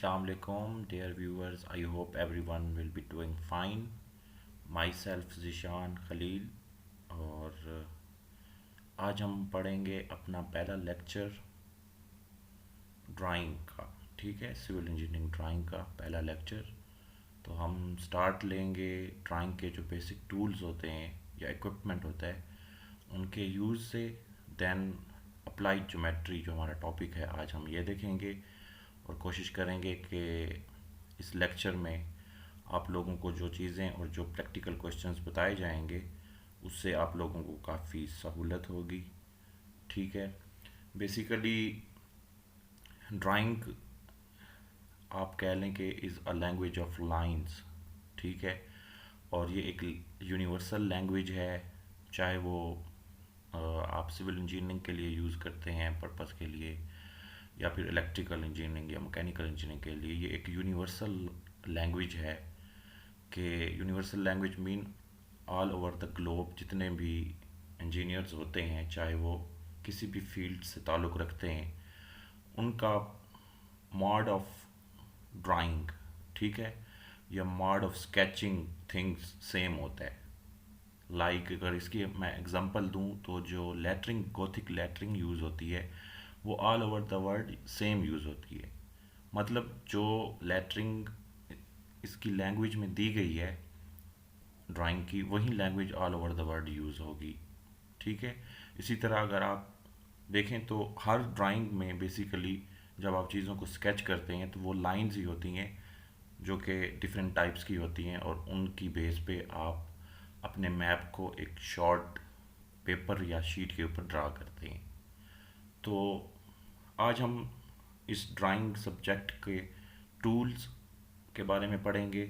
Assalamu alaikum, dear viewers. I hope everyone will be doing fine. Myself Zishan Khalil और आज हम पढ़ेंगे अपना पहला लेक्चर ड्राइंग का। ठीक है, सिविल इंजीनियरिंग ड्राइंग का पहला लेक्चर। तो हम स्टार्ट लेंगे ड्राइंग के जो बेसिक टूल्स होते हैं या इक्विपमेंट होता है उनके यूज़ से। देन अप्लाइड ज्योमेट्री जो हमारा टॉपिक है आज हम ये देखेंगे और कोशिश करेंगे कि इस लेक्चर में आप लोगों को जो चीज़ें और जो प्रैक्टिकल क्वेश्चंस बताए जाएंगे उससे आप लोगों को काफ़ी सहूलत होगी। ठीक है, बेसिकली ड्राइंग आप कह लें कि is a language of lines. ठीक है, और ये एक यूनिवर्सल लैंग्वेज है, चाहे वो आप सिविल इंजीनियरिंग के लिए यूज़ करते हैं पर्पस के लिए या फिर इलेक्ट्रिकल इंजीनियरिंग या मैकेनिकल इंजीनियरिंग के लिए। ये एक यूनिवर्सल लैंग्वेज है कि universal language mean all over the globe जितने भी इंजीनियर्स होते हैं, चाहे वो किसी भी फील्ड से ताल्लुक़ रखते हैं, उनका मोड ऑफ ड्राइंग, ठीक है, या mode of sketching things same होता है। अगर इसकी मैं एग्जांपल दूं तो जो लेटरिंग, गोथिक लेटरिंग यूज़ होती है वो all over the world same use होती है। मतलब जो लेटरिंग इसकी लैंग्वेज में दी गई है ड्राइंग की, वही language all over the world use होगी। ठीक है, इसी तरह अगर आप देखें तो हर ड्राइंग में बेसिकली जब आप चीज़ों को स्केच करते हैं तो वो लाइंस ही होती हैं जो कि डिफरेंट टाइप्स की होती हैं और उनकी बेस पे आप अपने मैप को एक शॉर्ट पेपर या शीट के ऊपर ड्रा करते हैं। तो आज हम इस ड्राइंग सब्जेक्ट के टूल्स के बारे में पढ़ेंगे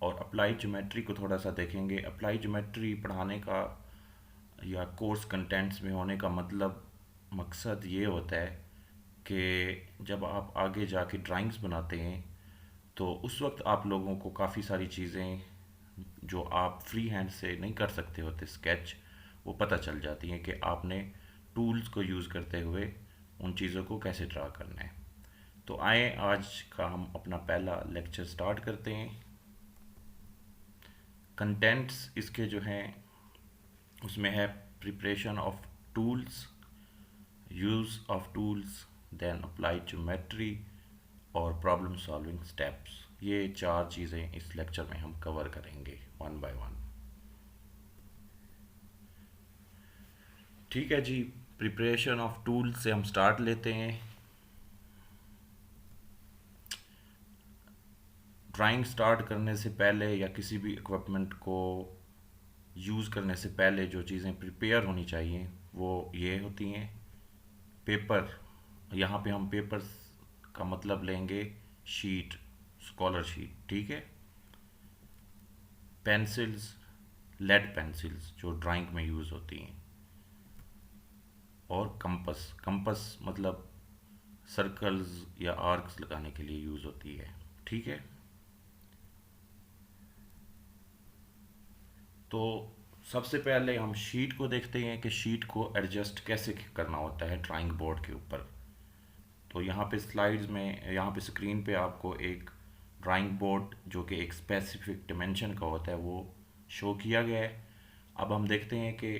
और अप्लाई ज्योमेट्री को थोड़ा सा देखेंगे। अप्लाई ज्योमेट्री पढ़ाने का या कोर्स कंटेंट्स में होने का मकसद ये होता है कि जब आप आगे जाके ड्राइंग्स बनाते हैं तो उस वक्त आप लोगों को काफ़ी सारी चीज़ें जो आप फ्री हैंड से नहीं कर सकते होते स्केच, वो पता चल जाती हैं कि आपने टूल्स को यूज़ करते हुए उन चीज़ों को कैसे ड्रा करना है। तो आए आज का हम अपना पहला लेक्चर स्टार्ट करते हैं। कंटेंट्स इसके जो हैं उसमें है preparation of tools, use of tools, then applied geometry और प्रॉब्लम सॉल्विंग स्टेप्स। ये चार चीज़ें इस लेक्चर में हम कवर करेंगे वन बाय वन। ठीक है जी, प्रिपरेशन ऑफ टूल्स से हम स्टार्ट लेते हैं। ड्राइंग स्टार्ट करने से पहले या किसी भी इक्विपमेंट को यूज़ करने से पहले जो चीज़ें प्रिपेयर होनी चाहिए वो ये होती हैं। पेपर, यहाँ पे हम पेपर का मतलब लेंगे शीट, स्कॉलर शीट। ठीक है, पेंसिल्स, लेड पेंसिल्स जो ड्राइंग में यूज़ होती हैं, और कंपस, कंपस मतलब सर्कल्स या आर्क्स लगाने के लिए यूज़ होती है। ठीक है, तो सबसे पहले हम शीट को देखते हैं कि शीट को एडजस्ट कैसे करना होता है ड्राइंग बोर्ड के ऊपर। तो यहाँ पे स्लाइड्स में, यहाँ पे स्क्रीन पे आपको एक ड्राइंग बोर्ड जो कि एक स्पेसिफिक डिमेंशन का होता है वो शो किया गया है। अब हम देखते हैं कि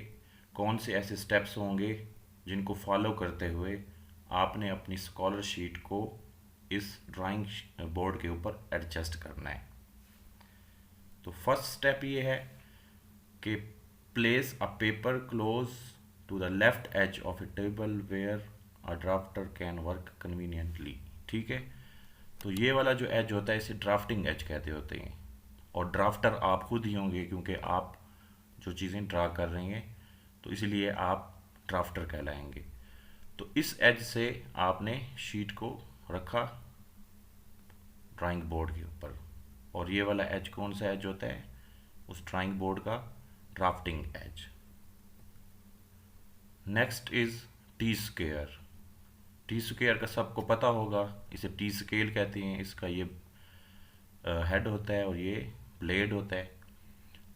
कौन से ऐसे स्टेप्स होंगे जिनको फॉलो करते हुए आपने अपनी स्कॉलर शीट को इस ड्राइंग बोर्ड के ऊपर एडजस्ट करना है। तो फर्स्ट स्टेप ये है कि place a paper close to the left edge of a table where a drafter can work conveniently. ठीक है, तो ये वाला जो एज होता है इसे ड्राफ्टिंग एज कहते होते हैं, और ड्राफ्टर आप खुद ही होंगे क्योंकि आप जो चीज़ें ड्रा कर रहे हैं, तो इसलिए आप ड्राफ्टर कहलाएंगे। तो इस एज से आपने शीट को रखा ड्राइंग बोर्ड के ऊपर, और ये वाला एज कौन सा एज होता है उस ड्राइंग बोर्ड का? Drafting edge. Next is T square. T square का सबको पता होगा, इसे टी स्केल कहते हैं। इसका ये हेड होता है और ये ब्लेड होता है।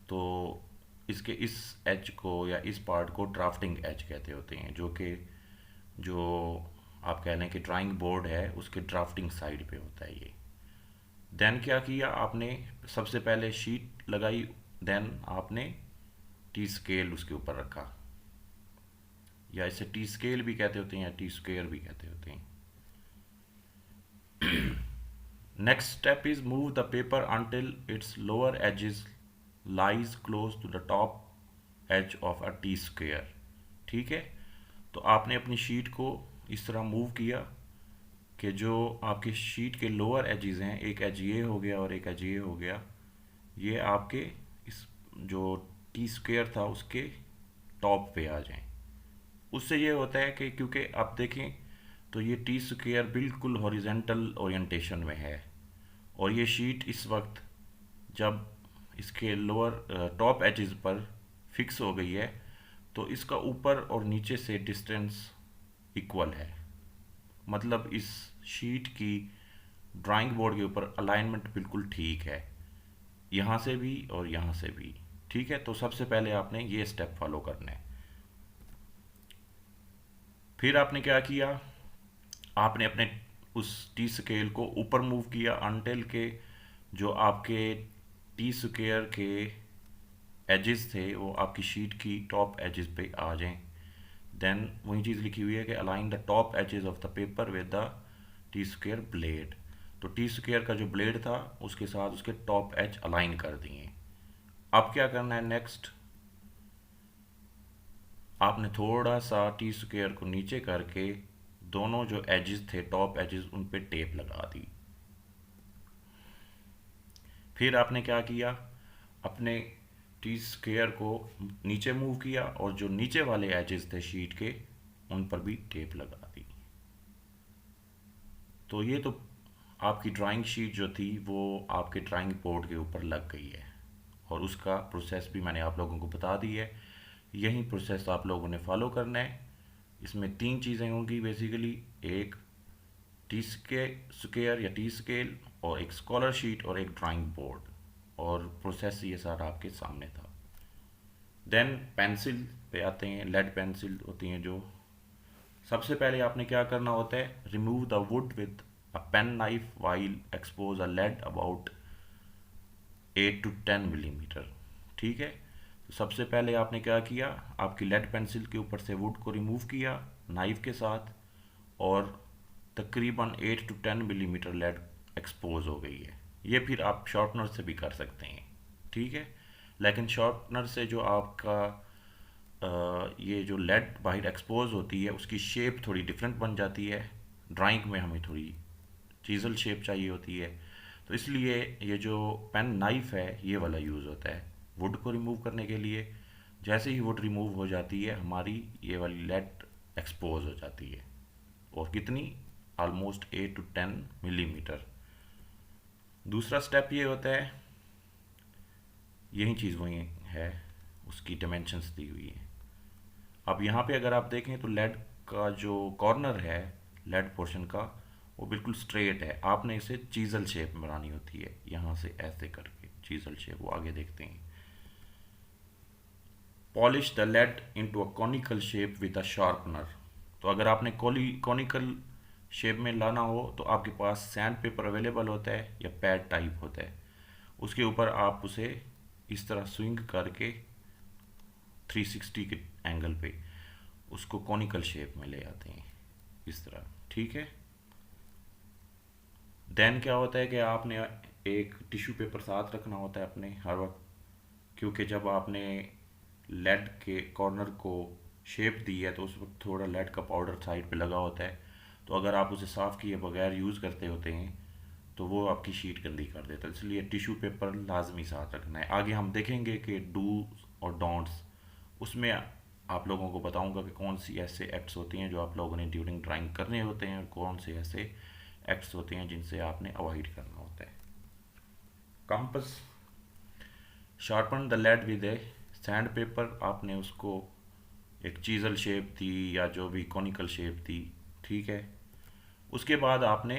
तो इसके इस एज को या इस पार्ट को ड्राफ्टिंग एज कहते होते हैं, जो आप कह लें कि ड्राइंग बोर्ड है उसके ड्राफ्टिंग साइड पे होता है ये। देन क्या किया आपने, सबसे पहले शीट लगाई, देन आपने टी स्केल उसके ऊपर रखा, या इसे टी स्केल भी कहते होते हैं या टी स्क्वेयर भी कहते होते हैं। Next step is move the paper until its lower edges lies close to the top edge of a T square. ठीक है, तो आपने अपनी शीट को इस तरह मूव किया कि जो आपकी शीट के लोअर एजेस हैं, एक एज ये हो गया और एक एज ये हो गया, ये आपके इस जो टी स्क्वेयर था उसके टॉप पे आ जाएं। उससे ये होता है कि क्योंकि आप देखें तो ये टी स्क्वेयर बिल्कुल हॉरिजेंटल ओरिएंटेशन में है, और ये शीट इस वक्त जब इसके लोअर टॉप एजेस पर फिक्स हो गई है, तो इसका ऊपर और नीचे से डिस्टेंस इक्वल है। मतलब इस शीट की ड्राइंग बोर्ड के ऊपर अलाइनमेंट बिल्कुल ठीक है, यहाँ से भी और यहाँ से भी। ठीक है, तो सबसे पहले आपने ये स्टेप फॉलो करना है। फिर आपने क्या किया, आपने अपने उस टी स्केल को ऊपर मूव किया अनटिल के जो आपके टी स्क्वेयर के एजेस थे वो आपकी शीट की टॉप एजेस पे आ जाएं। देन वही चीज़ लिखी हुई है कि align the top edges of the paper with the T square blade. तो टी स्क्वेयर का जो ब्लेड था उसके साथ उसके टॉप एज अलाइन कर दिए। अब क्या करना है नेक्स्ट, आपने थोड़ा सा टी स्क्वेयर को नीचे करके दोनों जो एजेस थे टॉप एजेस उन पे टेप लगा दी। फिर आपने क्या किया, अपने टी स्क्वेयर को नीचे मूव किया और जो नीचे वाले एजेस थे शीट के उन पर भी टेप लगा दी। तो ये तो आपकी ड्राइंग शीट जो थी वो आपके ड्राइंग बोर्ड के ऊपर लग गई है, और उसका प्रोसेस भी मैंने आप लोगों को बता दी है। यही प्रोसेस आप लोगों ने फॉलो करना है। इसमें तीन चीज़ें होंगी बेसिकली, एक टी स्क्वेयर या टी स्केल, और एक स्कॉलर शीट और एक ड्राइंग बोर्ड, और प्रोसेस ये सारा आपके सामने था। देन पेंसिल पे आते हैं, लेड पेंसिल होती हैं जो, सबसे पहले आपने क्या करना होता है, remove the wood with a pen knife while expose a lead about 8 to 10 millimetre. ठीक है, तो सबसे पहले आपने क्या किया, आपकी लेड पेंसिल के ऊपर से वुड को रिमूव किया नाइफ के साथ, और तकरीबन 8 to 10 मिलीमीटर लेड एक्सपोज हो गई है। ये फिर आप शॉर्पनर से भी कर सकते हैं। ठीक है, लेकिन शॉर्पनर से जो आपका ये जो लेड बाहर एक्सपोज होती है उसकी शेप थोड़ी डिफरेंट बन जाती है। ड्राइंग में हमें थोड़ी चीज़ल शेप चाहिए होती है, तो इसलिए ये जो पेन नाइफ है ये वाला यूज़ होता है वुड को रिमूव करने के लिए। जैसे ही वुड रिमूव हो जाती है हमारी ये वाली लेड एक्सपोज हो जाती है, और कितनी, ऑलमोस्ट 8 to 10 मिलीमीटर। दूसरा स्टेप ये होता है, यही चीज़ वही है, उसकी डिमेंशंस दी हुई है। अब यहाँ पे अगर आप देखें तो लेड का जो कॉर्नर है लेड पोर्शन का वो बिल्कुल स्ट्रेट है, आपने इसे चीज़ल शेप में बनानी होती है, यहाँ से ऐसे करके चीज़ल शेप, वो आगे देखते हैं। Polish the lead into a conical shape with a sharpener. तो अगर आपने कॉनिकल शेप में लाना हो तो आपके पास सैंड पेपर अवेलेबल होता है या पैड टाइप होता है, उसके ऊपर आप उसे इस तरह स्विंग करके 360 के एंगल पे उसको कॉनिकल शेप में ले आते हैं इस तरह। ठीक है, देन क्या होता है कि आपने एक टिश्यू पेपर साथ रखना होता है अपने हर वक्त, क्योंकि जब आपने लेड के कॉर्नर को शेप दी है तो उस वक्त थोड़ा लेड का पाउडर साइड पे लगा होता है, तो अगर आप उसे साफ़ किए बगैर यूज़ करते होते हैं तो वो आपकी शीट गंदी कर देता है, इसलिए टिश्यू पेपर लाजमी साथ रखना है। आगे हम देखेंगे कि डूज और डोंट्स, उसमें आप लोगों को बताऊंगा कि कौन सी ऐसे एक्ट्स होती हैं जो आप लोगों ने ड्यूरिंग ड्राइंग करने होते हैं, और कौन से ऐसे एक्ट्स होते हैं जिनसे आपने अवॉइड करना होता है। Compass, sharpen the lead with a sand paper, आपने उसको एक चीज़ल शेप दी या जो भी कॉनिकल शेप दी। ठीक है, उसके बाद आपने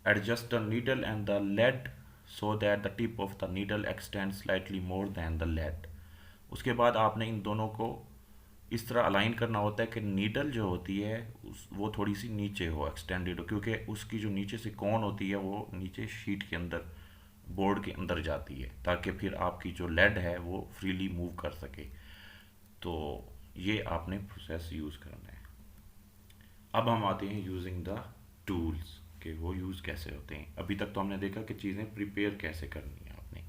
adjust the needle and the lead so that the tip of the needle extend slightly more than the lead. उसके बाद आपने इन दोनों को इस तरह अलाइन करना होता है कि नीडल जो होती है वो थोड़ी सी नीचे हो, एक्सटेंडेड हो, क्योंकि उसकी जो नीचे से कोन होती है वो नीचे शीट के अंदर बोर्ड के अंदर जाती है, ताकि फिर आपकी जो लेड है वो फ्रीली मूव कर सके। तो ये आपने प्रोसेस यूज़ करना है। अब हम आते हैं यूजिंग द टूल्स, कि वो यूज़ कैसे होते हैं। अभी तक तो हमने देखा कि चीज़ें प्रिपेयर कैसे करनी है आपने।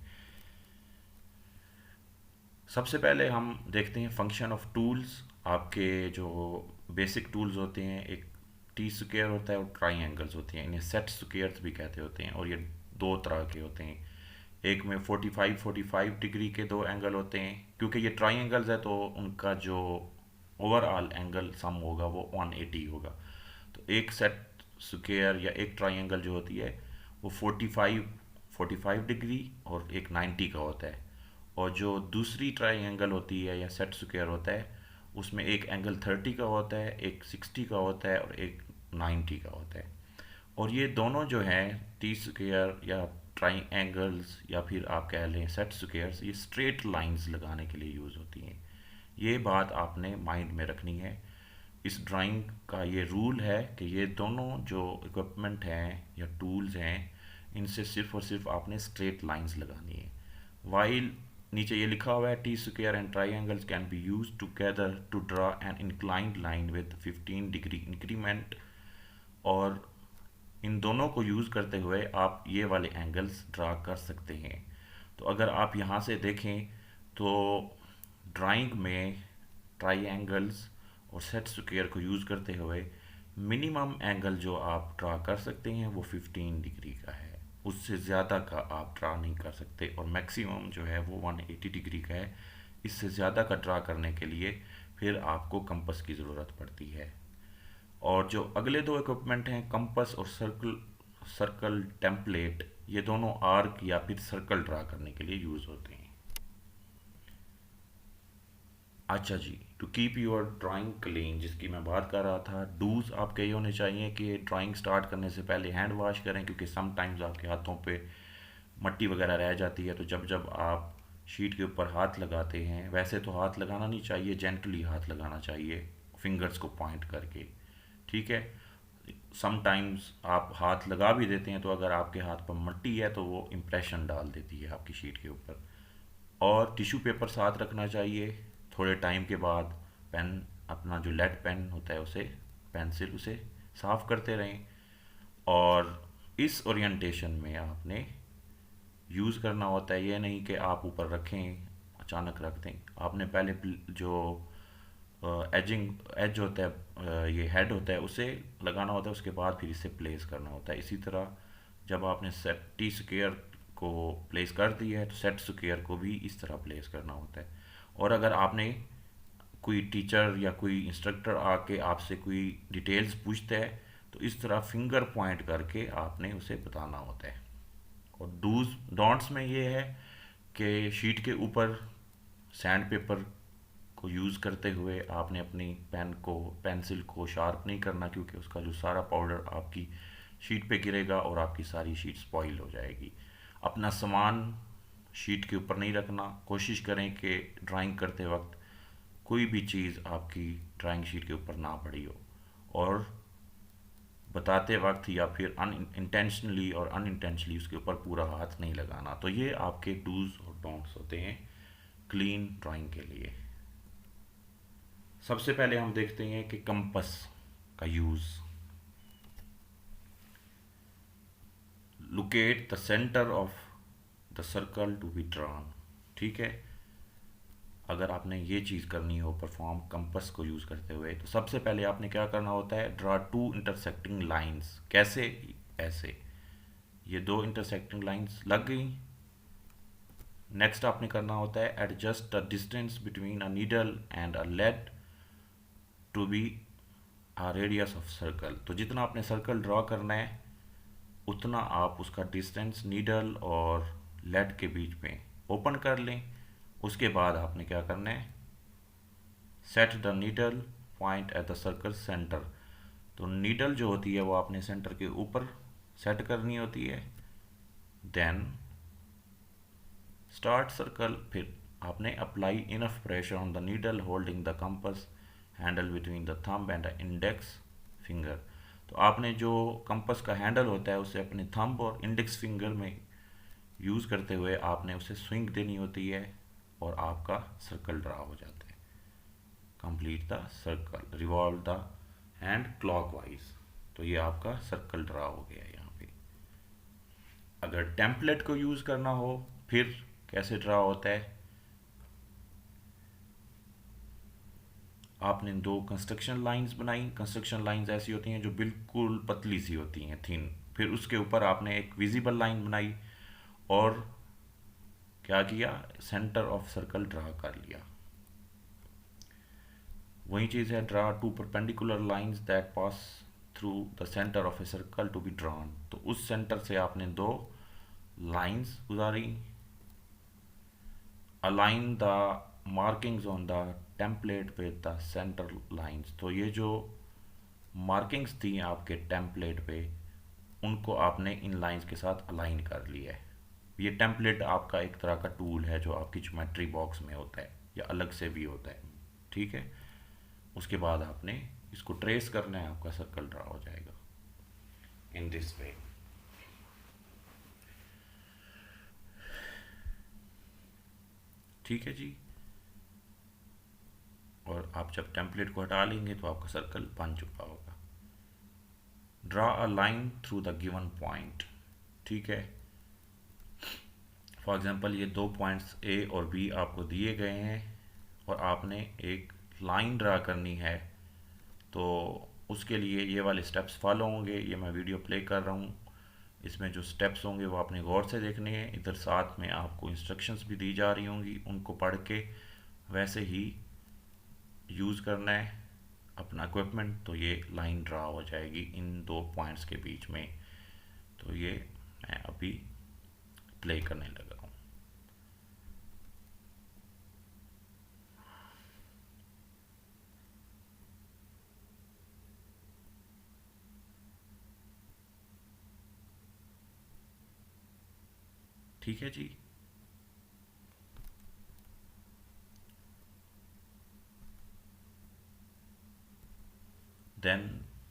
सबसे पहले हम देखते हैं फंक्शन ऑफ टूल्स। आपके जो बेसिक टूल्स होते हैं, एक टी स्क्वेयर होता है और ट्राई होती हैं, इन्हें सेट स्क्वेयर्स भी कहते होते हैं, और ये दो तरह के होते हैं। एक में 45 डिग्री के दो एंगल होते हैं, क्योंकि ये ट्राइंगल्स है तो उनका जो ओवरऑल एंगल सम होगा वो 180 होगा। तो एक सेट स्क्वायर या एक ट्राइंगल जो होती है वो 45 डिग्री और एक 90 का होता है। और जो दूसरी ट्राइंगल होती है या सेट स्क्वायर होता है, उसमें एक एंगल 30 का होता है, एक 60 का होता है और एक 90 का होता है। और ये दोनों जो हैं, टी स्क्वायर या ट्राइंगल्स या फिर आप कह लें सेट स्क्वायर्स, ये स्ट्रेट लाइंस लगाने के लिए यूज़ होती हैं। ये बात आपने माइंड में रखनी है। इस ड्राइंग का ये रूल है कि ये दोनों जो इक्विपमेंट हैं या टूल्स हैं, इनसे सिर्फ और सिर्फ आपने स्ट्रेट लाइंस लगानी है। वाइल नीचे ये लिखा हुआ है, T square and triangles can be use together to draw an inclined line with 15 degree increment. और इन दोनों को यूज़ करते हुए आप ये वाले एंगल्स ड्रा कर सकते हैं। तो अगर आप यहाँ से देखें तो ड्राइंग में ट्राइंगल्स और सेट स्क्वायर को यूज़ करते हुए मिनिमम एंगल जो आप ड्रा कर सकते हैं वो 15 डिग्री का है। उससे ज़्यादा का आप ड्रा नहीं कर सकते, और मैक्सिमम जो है वो 180 डिग्री का है। इससे ज़्यादा का ड्रा करने के लिए फिर आपको कंपस की ज़रूरत पड़ती है। और जो अगले दो इक्विपमेंट हैं, कंपस और सर्कल टेम्पलेट, ये दोनों आर्क या फिर सर्कल ड्रा करने के लिए यूज़ होते हैं। अच्छा जी, to keep your drawing clean, जिसकी मैं बात कर रहा था, डूज आपके ये होने चाहिए कि ड्राइंग स्टार्ट करने से पहले हैंड वॉश करें, क्योंकि समटाइम्स आपके हाथों पे मट्टी वगैरह रह जाती है। तो जब जब आप शीट के ऊपर हाथ लगाते हैं, वैसे तो हाथ लगाना नहीं चाहिए, जेंटली हाथ लगाना चाहिए फिंगर्स को पॉइंट करके, ठीक है। समटाइम्स आप हाथ लगा भी देते हैं, तो अगर आपके हाथ पर मट्टी है तो वो इम्प्रेशन डाल देती है आपकी शीट के ऊपर। और टिश्यू पेपर साथ रखना चाहिए। थोड़े टाइम के बाद पेन, अपना जो लेड पेन होता है उसे, पेंसिल, उसे साफ़ करते रहें। और इस ओरिएंटेशन में आपने यूज़ करना होता है, ये नहीं कि आप ऊपर रखें अचानक रख दें। आपने पहले जो एजिंग एज होता है, ये हेड होता है, उसे लगाना होता है, उसके बाद फिर इसे प्लेस करना होता है। इसी तरह जब आपने सेट टी स्क्वेयर को प्लेस कर दिया है तो सेट स्क्वेयर को भी इस तरह प्लेस करना होता है। और अगर आपने कोई टीचर या कोई इंस्ट्रक्टर आके आपसे कोई डिटेल्स पूछता है तो इस तरह फिंगर पॉइंट करके आपने उसे बताना होता है। और डूज डोंट्स में ये है कि शीट के ऊपर सैंड पेपर को यूज़ करते हुए आपने अपनी पेन को, पेंसिल को शार्प नहीं करना, क्योंकि उसका जो सारा पाउडर आपकी शीट पे गिरेगा और आपकी सारी शीट स्पॉइल हो जाएगी। अपना सामान शीट के ऊपर नहीं रखना। कोशिश करें कि ड्राइंग करते वक्त कोई भी चीज़ आपकी ड्राइंग शीट के ऊपर ना पड़ी हो। और बताते वक्त या फिर इंटेंशनली और अनइंटेंशनली उसके ऊपर पूरा हाथ नहीं लगाना। तो ये आपके डूज और डोंट्स होते हैं क्लीन ड्राइंग के लिए। सबसे पहले हम देखते हैं कि कंपस का use. Locate the centre of the circle to be drawn, ठीक है। अगर आपने ये चीज़ करनी हो परफॉर्म कंपस को यूज़ करते हुए, तो सबसे पहले आपने क्या करना होता है, ड्रा टू इंटरसेक्टिंग लाइंस। कैसे? ऐसे, ये दो इंटरसेक्टिंग लाइंस लग गई। नेक्स्ट आपने करना होता है adjust the distance between a needle and a lead to be a radius of circle. तो जितना आपने सर्कल ड्रॉ करना है उतना आप उसका डिस्टेंस नीडल और लेड के बीच में ओपन कर लें। उसके बाद आपने क्या करना है, set the needle point at the circle centre. तो नीडल जो होती है वो आपने सेंटर के ऊपर सेट करनी होती है। देन स्टार्ट सर्कल, फिर आपने apply enough pressure on the needle holding the compass handle between the thumb and the index finger. तो आपने जो कंपस का हैंडल होता है उसे अपने थंब और इंडेक्स फिंगर में यूज़ करते हुए आपने उसे स्विंग देनी होती है और आपका सर्कल ड्रा हो जाता है। Complete the circle, revolve the hand clockwise. तो ये आपका सर्कल ड्रा हो गया यहाँ पे। अगर टेम्पलेट को यूज़ करना हो फिर कैसे ड्रा होता है, आपने दो कंस्ट्रक्शन लाइंस बनाई। कंस्ट्रक्शन लाइंस ऐसी होती हैं जो बिल्कुल पतली सी होती हैं, थिन। फिर उसके ऊपर आपने एक विजिबल लाइन बनाई और क्या किया, सेंटर ऑफ सर्कल ड्रा कर लिया। वही चीज़ है, draw two perpendicular lines that pass through the centre of a circle to be drawn. तो उस सेंटर से आपने दो लाइंस गुजारी। Align the markings on the template with the centre lines. तो ये जो मार्किंग्स थी आपके टेम्पलेट पे, उनको आपने इन लाइंस के साथ अलाइन कर लिया है। ये टेम्पलेट आपका एक तरह का टूल है जो आपकी ज्योमेट्री बॉक्स में होता है या अलग से भी होता है, ठीक है। उसके बाद आपने इसको ट्रेस करना है, आपका सर्कल ड्रा हो जाएगा इन दिस वे। ठीक है जी। और आप जब टेम्पलेट को हटा लेंगे तो आपका सर्कल बन चुका होगा। Draw a line through the given point, ठीक है। फॉर एग्जांपल ये दो पॉइंट्स ए और बी आपको दिए गए हैं और आपने एक लाइन ड्रा करनी है। तो उसके लिए ये वाले स्टेप्स फॉलो होंगे। ये मैं वीडियो प्ले कर रहा हूँ, इसमें जो स्टेप्स होंगे वो आपने गौर से देखने हैं। इधर साथ में आपको इंस्ट्रक्शंस भी दी जा रही होंगी, उनको पढ़ के वैसे ही यूज़ करना है अपना इक्विपमेंट। तो ये लाइन ड्रा हो जाएगी इन दो पॉइंट्स के बीच में। तो ये मैं अभी प्ले करने लगा हूँ। ठीक है जी। देन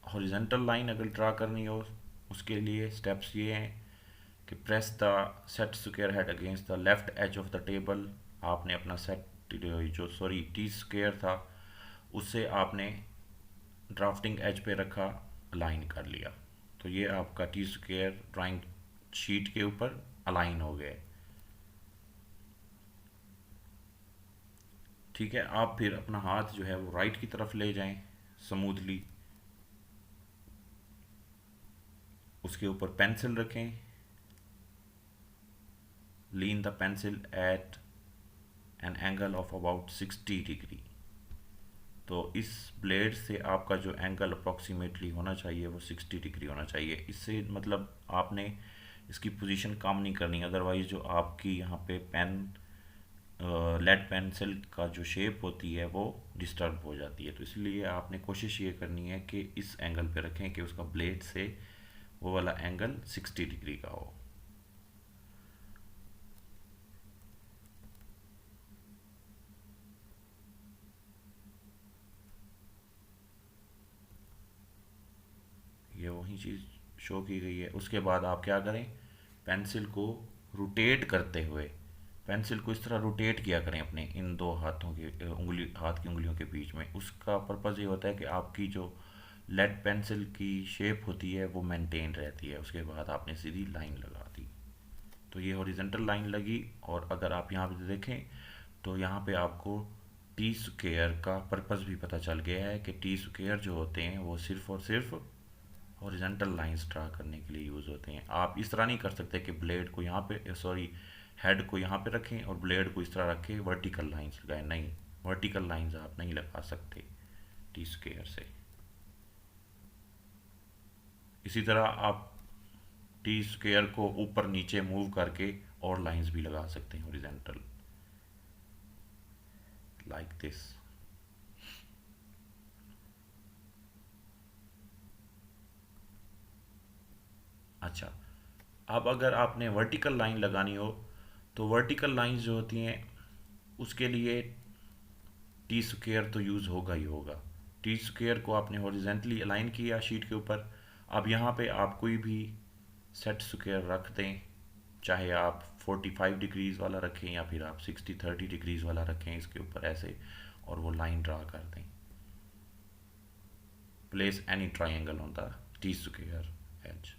हॉरिजेंटल लाइन अगर ड्रा करनी हो, उसके लिए स्टेप्स ये हैं कि press the set square head against the left edge of the table. आपने अपना सेट टी स्क्वायर था उससे आपने ड्राफ्टिंग एज पे रखा, अलाइन कर लिया। तो ये आपका टी स्क्वायर ड्राइंग शीट के ऊपर अलाइन हो गए। ठीक है, आप फिर अपना हाथ जो है वो राइट की तरफ ले जाएं स्मूथली। उसके ऊपर पेंसिल रखें, lean the pencil at an angle of about 60 degree. तो इस ब्लेड से आपका जो एंगल अप्रॉक्सीमेटली होना चाहिए वो 60 डिग्री होना चाहिए। इससे मतलब आपने इसकी पोजीशन कम नहीं करनी, अदरवाइज़ जो आपकी यहाँ पे पेन लेड पेंसिल का जो शेप होती है वो डिस्टर्ब हो जाती है। तो इसलिए आपने कोशिश ये करनी है कि इस एंगल पे रखें कि उसका ब्लेड से वो वाला एंगल 60 डिग्री का हो। ये वही चीज़ शो की गई है। उसके बाद आप क्या करें, पेंसिल को रोटेट करते हुए पेंसिल को इस तरह रोटेट किया करें अपने इन दो हाथों की हाथ की उंगलियों के बीच में। उसका पर्पज़ ये होता है कि आपकी जो लेड पेंसिल की शेप होती है वो मेंटेन रहती है। उसके बाद आपने सीधी लाइन लगा दी, तो ये हॉरिजेंटल लाइन लगी। और अगर आप यहाँ पे देखें तो यहाँ पे आपको टी स्क्वायर का पर्पज़ भी पता चल गया है कि टी स्क्वायर जो होते हैं वो सिर्फ और सिर्फ हॉरिजेंटल लाइंस ड्रा करने के लिए यूज़ होते हैं। आप इस तरह नहीं कर सकते कि ब्लेड को यहाँ पे हेड को यहाँ पे रखें और ब्लेड को इस तरह रखें वर्टिकल लाइंस लगाएं। नहीं, वर्टिकल लाइंस आप नहीं लगा सकते टी स्क्वायर से। इसी तरह आप टी स्क्वायर को ऊपर नीचे मूव करके और लाइंस भी लगा सकते हैं हॉरिजेंटल, लाइक दिस। अच्छा, अब अगर आपने वर्टिकल लाइन लगानी हो तो वर्टिकल लाइंस जो होती हैं उसके लिए टी स्क्वायर तो यूज़ होगा ही होगा। टी स्क्वायर को आपने हॉरिजेंटली अलाइन किया शीट के ऊपर। अब यहाँ पे आप कोई भी सेट स्क्वायर रख दें, चाहे आप 45 डिग्रीज वाला रखें या फिर आप 60-30 डिग्रीज वाला रखें इसके ऊपर ऐसे, और वो लाइन ड्रा कर दें। Place any triangle on the T square edge.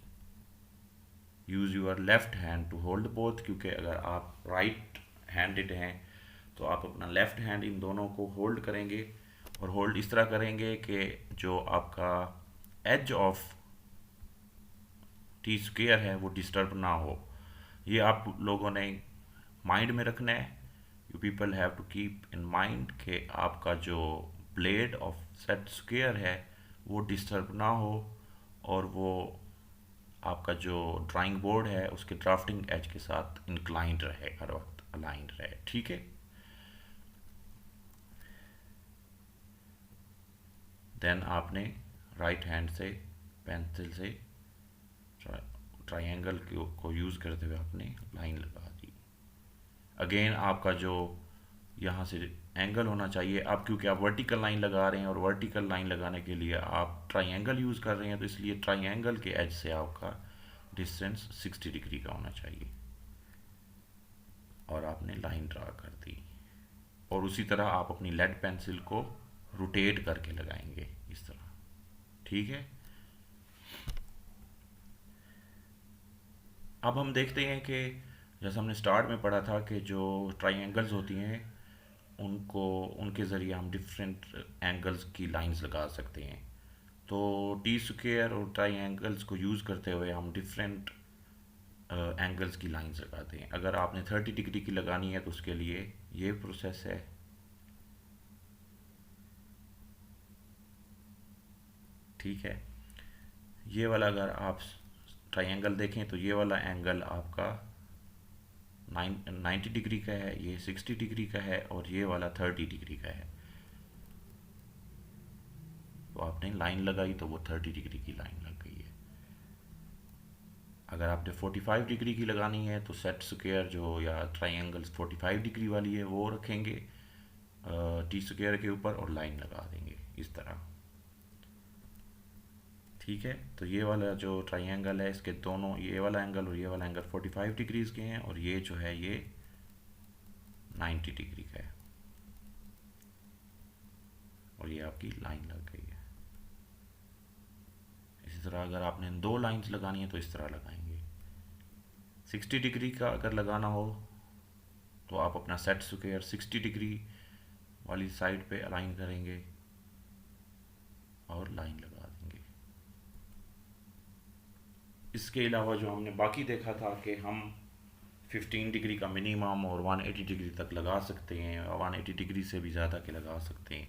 Use your left hand to hold both, क्योंकि अगर आप राइट हैंडेड हैं तो आप अपना लेफ्ट हैंड इन दोनों को होल्ड करेंगे, और होल्ड इस तरह करेंगे कि जो आपका एज ऑफ टी स्क्वायर है वो डिस्टर्ब ना हो। ये आप लोगों ने माइंड में रखना है। You people have to keep in mind कि आपका जो ब्लेड ऑफ सेट स्क्वायर है वो डिस्टर्ब ना हो, और वो आपका जो ड्राइंग बोर्ड है उसके ड्राफ्टिंग एज के साथ इंक्लाइंड रहे, हर वक्त अलाइंड रहे। ठीक है। देन आपने राइट हैंड से पेंसिल से ट्राइंगल को यूज़ करते हुए आपने लाइन लगा दी। अगेन आपका जो यहाँ से एंगल होना चाहिए, आप क्योंकि आप वर्टिकल लाइन लगा रहे हैं और वर्टिकल लाइन लगाने के लिए आप ट्राइंगल यूज़ कर रहे हैं, तो इसलिए ट्राइंगल के एज से आपका डिस्टेंस 60 डिग्री का होना चाहिए, और आपने लाइन ड्रा कर दी। और उसी तरह आप अपनी लेड पेंसिल को रोटेट करके लगाएंगे इस तरह। ठीक है। अब हम देखते हैं कि जैसे हमने स्टार्ट में पढ़ा था कि जो ट्राइंगल्स होती हैं उनको उनके ज़रिए हम डिफरेंट एंगल्स की लाइंस लगा सकते हैं। तो टी स्क्वायर और ट्राइंगल्स को यूज़ करते हुए हम डिफरेंट एंगल्स की लाइंस लगाते हैं। अगर आपने 30 डिग्री की लगानी है तो उसके लिए ये प्रोसेस है। ठीक है। ये वाला अगर आप ट्राइंगल देखें तो ये वाला एंगल आपका 90 डिग्री का है, ये 60 डिग्री का है, और ये वाला 30 डिग्री का है। तो आपने लाइन लगाई तो वो 30 डिग्री की लाइन लग गई है। अगर आपने 45 डिग्री की लगानी है तो सेट स्क्वायर जो या ट्राइंगल्स 45 डिग्री वाली है वो रखेंगे टी स्क्वायर के ऊपर और लाइन लगा देंगे इस तरह। ठीक है। तो ये वाला जो ट्राइंगल है इसके दोनों, ये वाला एंगल और ये वाला एंगल 45 डिग्रीज के हैं, और ये जो है ये 90 डिग्री का है, और ये आपकी लाइन लग गई है। इसी तरह अगर आपने दो लाइंस लगानी है तो इस तरह लगाएंगे। 60 डिग्री का अगर लगाना हो तो आप अपना सेट स्क्वायर 60 डिग्री वाली साइड पे अलाइन करेंगे और लाइन लगा देंगे। इसके अलावा जो हमने बाकी देखा था कि हम 15 डिग्री का मिनिमम और 180 डिग्री तक लगा सकते हैं, और 180 डिग्री से भी ज़्यादा के लगा सकते हैं,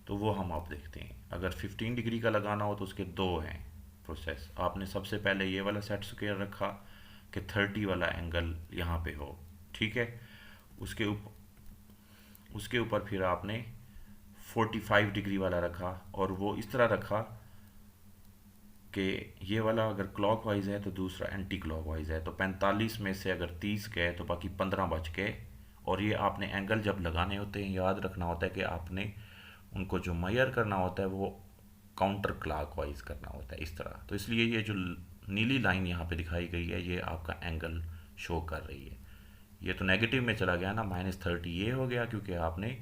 तो वो हम आप देखते हैं। अगर 15 डिग्री का लगाना हो तो उसके दो हैं प्रोसेस। आपने सबसे पहले ये वाला सेट स्क्वायर रखा कि 30 वाला एंगल यहाँ पे हो। ठीक है। उसके ऊपर फिर आपने 45 डिग्री वाला रखा, और वो इस तरह रखा कि ये वाला अगर क्लॉकवाइज है तो दूसरा एंटी क्लॉकवाइज है, तो 45 में से अगर 30 गए तो बाकी 15 बच गए। और ये आपने एंगल जब लगाने होते हैं याद रखना होता है कि आपने उनको जो मेजर करना होता है वो काउंटर क्लॉकवाइज करना होता है इस तरह। तो इसलिए ये जो नीली लाइन यहाँ पे दिखाई गई है ये आपका एंगल शो कर रही है। ये तो नेगेटिव में चला गया ना, -30 ये हो गया क्योंकि आपने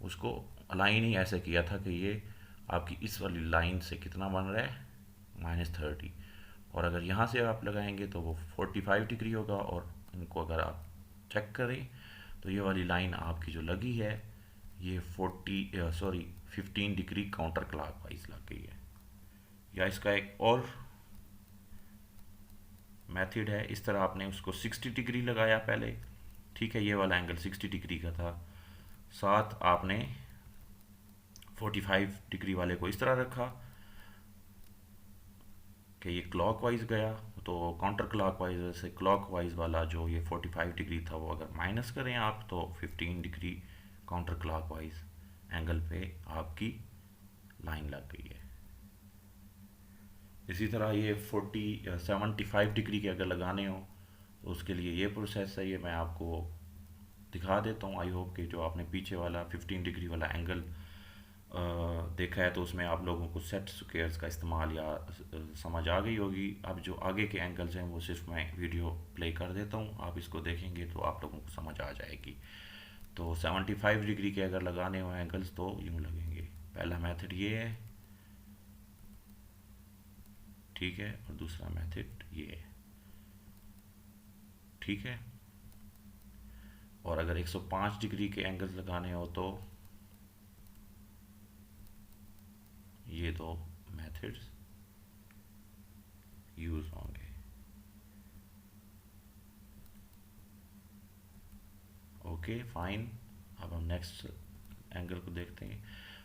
उसको अलाइन ही ऐसे किया था कि ये आपकी इस वाली लाइन से कितना बन रहा है, -30। और अगर यहाँ से आप लगाएंगे तो वो 45 डिग्री होगा, और इनको अगर आप चेक करें तो ये वाली लाइन आपकी जो लगी है ये 15 डिग्री काउंटर क्लॉकवाइज लग गई है। या इसका एक और मेथड है, इस तरह आपने उसको 60 डिग्री लगाया पहले। ठीक है। ये वाला एंगल 60 डिग्री का था, साथ आपने 45 डिग्री वाले को इस तरह रखा कि ये क्लॉकवाइज गया, तो काउंटर क्लॉकवाइज से क्लॉकवाइज वाला जो ये 45 डिग्री था वो अगर माइनस करें आप तो 15 डिग्री काउंटर क्लॉकवाइज एंगल पे आपकी लाइन लग गई है। इसी तरह ये 75 डिग्री के अगर लगाने हो तो उसके लिए ये प्रोसेस है, ये मैं आपको दिखा देता हूँ। आई होप कि जो आपने पीछे वाला 15 डिग्री वाला एंगल देखा है तो उसमें आप लोगों को सेट स्क्वायर्स का इस्तेमाल या समझ आ गई होगी। अब जो आगे के एंगल्स हैं वो सिर्फ मैं वीडियो प्ले कर देता हूँ, आप इसको देखेंगे तो आप लोगों को समझ आ जाएगी। तो 75 डिग्री के अगर लगाने हो एंगल्स तो यूँ लगेंगे। पहला मेथड ये है, ठीक है, और दूसरा मेथड ये है, ठीक है। और अगर 105 डिग्री के एंगल्स लगाने हो तो ये दो मेथड्स यूज़ होंगे। Okay fine. अब हम नेक्स्ट एंगल को देखते हैं।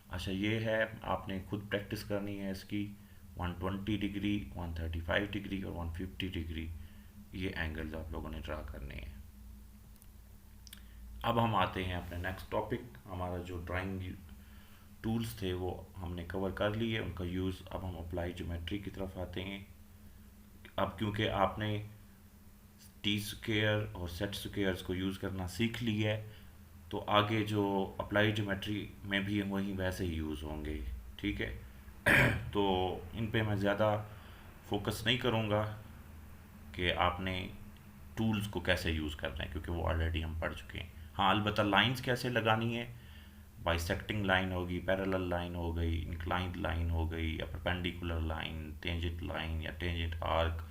अच्छा ये है, आपने खुद प्रैक्टिस करनी है इसकी। 120 डिग्री, 135 डिग्री और 150 डिग्री, ये एंगल्स आप लोगों ने ड्रा करने हैं। अब हम आते हैं अपने नेक्स्ट टॉपिक। हमारा जो ड्राइंग टूल्स थे वो हमने कवर कर लिए, उनका यूज़। अब हम अप्लाई ज्योमेट्री की तरफ आते हैं। अब क्योंकि आपने टी स्क्वायर और सेट स्क्वायर्स को यूज़ करना सीख लिया है, तो आगे जो अप्लाई ज्योमेट्री में भी वही वैसे ही यूज़ होंगे, ठीक है। तो इन पे मैं ज़्यादा फोकस नहीं करूँगा कि आपने टूल्स को कैसे यूज़ करना है, क्योंकि वो ऑलरेडी हम पढ़ चुके हैं। हाँ, अलबत्ता लाइंस कैसे लगानी है, बाइसेक्टिंग लाइन होगी, पैरेलल लाइन हो गई, इंक्लाइंड लाइन हो गई, या परपेंडिकुलर लाइन, टेंजेंट लाइन या टेंजेंट आर्क,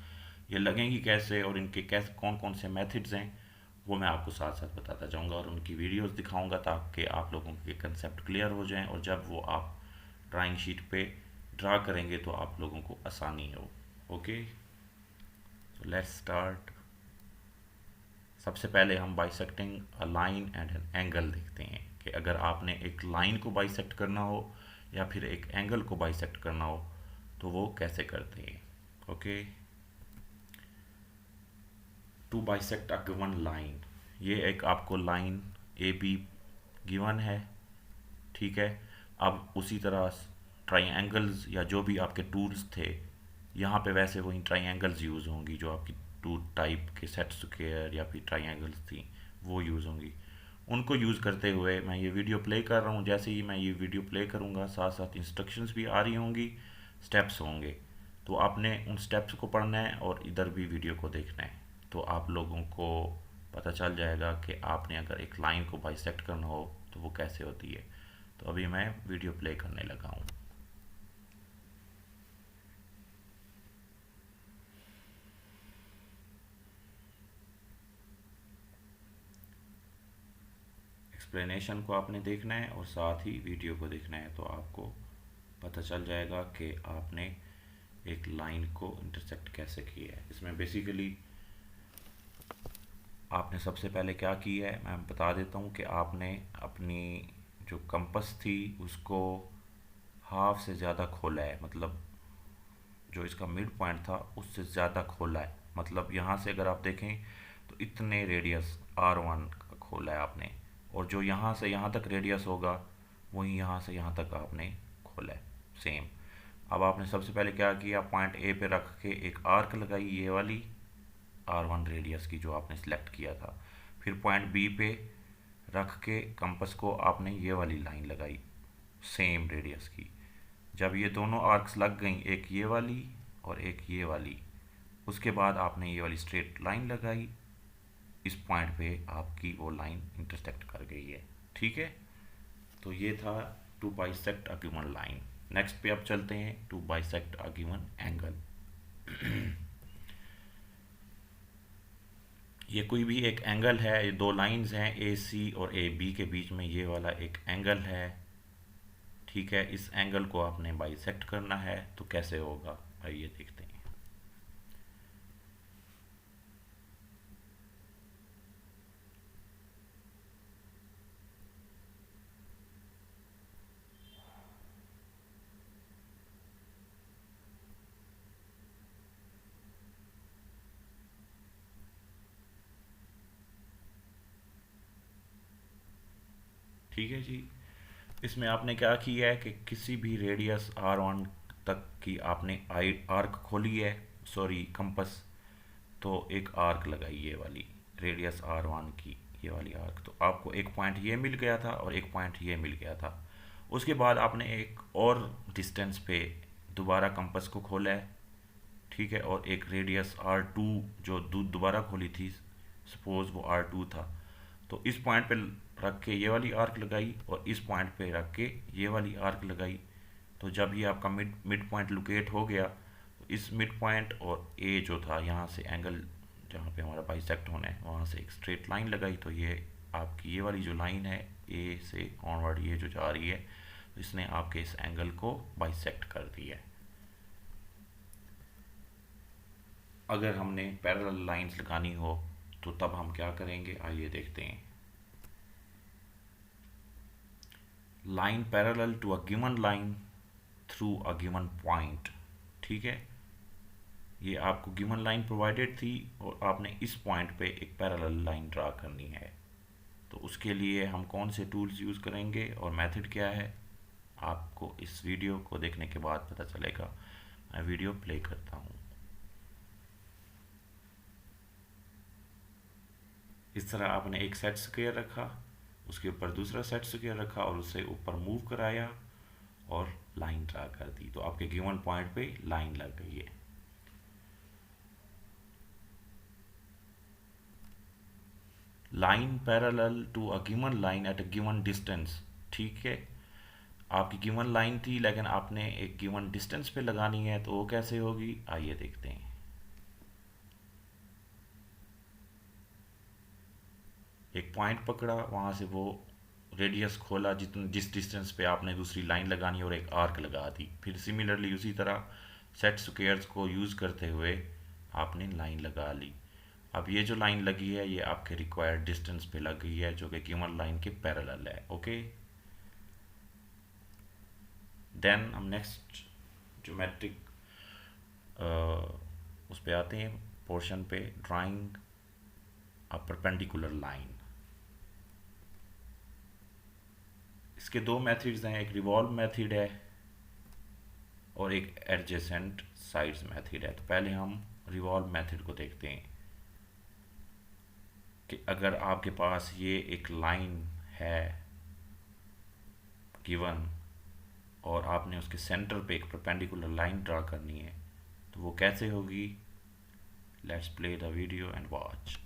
ये लगेंगी कैसे और इनके कैसे कौन कौन से मेथड्स हैं, वो मैं आपको साथ साथ बताता जाऊंगा और उनकी वीडियोस दिखाऊंगा, ताकि आप लोगों के कंसेप्ट क्लियर हो जाएं और जब वो आप ड्राइंग शीट पे ड्रा करेंगे तो आप लोगों को आसानी हो। Okay, so let's start. सबसे पहले हम bisecting a line and an angle देखते हैं कि अगर आपने एक लाइन को बाइसेक्ट करना हो या फिर एक एंगल को बाइसेक्ट करना हो तो वो कैसे करते हैं। Okay, to bisect a given line, ये एक आपको लाइन ए बी गिवन है, ठीक है। अब उसी तरह ट्राइएंगल्स या जो भी आपके टूल्स थे, यहाँ पे वैसे वही ट्राइएंगल्स यूज़ होंगी, जो आपकी टू टाइप के सेट स्क्वायर या फिर ट्राइएंगल्स थी वो यूज़ होंगी। उनको यूज़ करते हुए मैं ये वीडियो प्ले कर रहा हूँ। जैसे ही मैं ये वीडियो प्ले करूँगा साथ साथ इंस्ट्रक्शंस भी आ रही होंगी, स्टेप्स होंगे, तो आपने उन स्टेप्स को पढ़ना है और इधर भी वीडियो को देखना है, तो आप लोगों को पता चल जाएगा कि आपने अगर एक लाइन को बाइसेक्ट करना हो तो वो कैसे होती है। तो अभी मैं वीडियो प्ले करने लगा हूँ। एक्सप्लेनेशन को आपने देखना है और साथ ही वीडियो को देखना है, तो आपको पता चल जाएगा कि आपने एक लाइन को इंटरसेक्ट कैसे किया है। इसमें बेसिकली आपने सबसे पहले क्या किया है मैं बता देता हूँ कि आपने अपनी जो कंपस थी उसको हाफ से ज़्यादा खोला है, मतलब जो इसका मिड पॉइंट था उससे ज़्यादा खोला है। मतलब यहाँ से अगर आप देखें तो इतने रेडियस R1 का खोला है आपने, और जो यहाँ से यहाँ तक रेडियस होगा वही यहाँ से यहाँ तक आपने खोला है सेम। अब आपने सबसे पहले क्या किया, पॉइंट ए पे रख के एक आर्क लगाई, ये वाली R1 रेडियस की जो आपने सिलेक्ट किया था। फिर पॉइंट बी पे रख के कंपस को आपने ये वाली लाइन लगाई सेम रेडियस की। जब ये दोनों आर्क्स लग गई, एक ये वाली और एक ये वाली, उसके बाद आपने ये वाली स्ट्रेट लाइन लगाई, इस पॉइंट पे आपकी वो लाइन इंटरसेक्ट कर गई है, ठीक है। तो ये था to bisect a given line. Next पे अब चलते हैं to bisect a given angle. ये कोई भी एक एंगल है, ये दो लाइंस हैं ए सी और ए बी के बीच में, ये वाला एक एंगल है, ठीक है। इस एंगल को आपने बाइसेक्ट करना है, तो कैसे होगा आइए देखते हैं। ठीक है जी, इसमें आपने क्या किया है कि किसी भी रेडियस R1 तक की आपने आई आर्क खोली है, सॉरी कंपस, तो एक आर्क लगाई ये वाली रेडियस R1 की, ये वाली आर्क। तो आपको एक पॉइंट ये मिल गया था और एक पॉइंट ये मिल गया था। उसके बाद आपने एक और डिस्टेंस पे दोबारा कंपास को खोला है, ठीक है, और एक रेडियस R2 जो दोबारा खोली थी, सपोज वो R2 था, तो इस पॉइंट पे रख के ये वाली आर्क लगाई और इस पॉइंट पे रख के ये वाली आर्क लगाई। तो जब ये आपका मिड पॉइंट लोकेट हो गया, तो इस मिड पॉइंट और ए जो था यहाँ से एंगल जहाँ पे हमारा बाइसेक्ट होना है वहाँ से एक स्ट्रेट लाइन लगाई, तो ये आपकी ये वाली जो लाइन है ए से ऑनवर्ड ये जो जा रही है, तो इसने आपके इस एंगल को बाइसेक्ट कर दिया है। अगर हमने पैरेलल लाइंस लगानी हो तो तब हम क्या करेंगे, आइए देखते हैं। Line parallel to a given line through a given point, ठीक है, ये आपको गिवन लाइन प्रोवाइडेड थी और आपने इस पॉइंट पे एक पैरेलल लाइन ड्रा करनी है। तो उसके लिए हम कौन से टूल्स यूज़ करेंगे और मेथड क्या है, आपको इस वीडियो को देखने के बाद पता चलेगा। मैं वीडियो प्ले करता हूँ। इस तरह आपने एक सेट स्क्वायर रखा, उसके ऊपर दूसरा सेट स्क्वायर रखा और उसे ऊपर मूव कराया और लाइन ड्रा कर दी, तो आपके गिवन पॉइंट पे लाइन लग गई है। Line parallel to a given line at a given distance, ठीक है, आपकी गिवन लाइन थी लेकिन आपने एक गिवन डिस्टेंस पे लगानी है, तो वो कैसे होगी, आइए देखते हैं। एक पॉइंट पकड़ा, वहाँ से वो रेडियस खोला जिस डिस्टेंस पे आपने दूसरी लाइन लगानी है और एक आर्क लगा दी। फिर सिमिलरली उसी तरह सेट स्क्वायर्स को यूज़ करते हुए आपने लाइन लगा ली। अब ये जो लाइन लगी है ये आपके रिक्वायर्ड डिस्टेंस पे लग गई है जो कि गिवन लाइन के पैरेलल है। ओके, देन हम नेक्स्ट ज्योमेट्रिक उस पे आते हैं, पोर्शन पे, ड्राइंग अ परपेंडिकुलर लाइन। इसके दो मेथड्स हैं, एक रिवॉल्व मेथड है और एक एडजेसेंट साइड्स मेथड है। तो पहले हम रिवॉल्व मेथड को देखते हैं कि अगर आपके पास ये एक लाइन है गिवन और आपने उसके सेंटर पे एक परपेंडिकुलर लाइन ड्रा करनी है, तो वो कैसे होगी। Let's play the video and watch.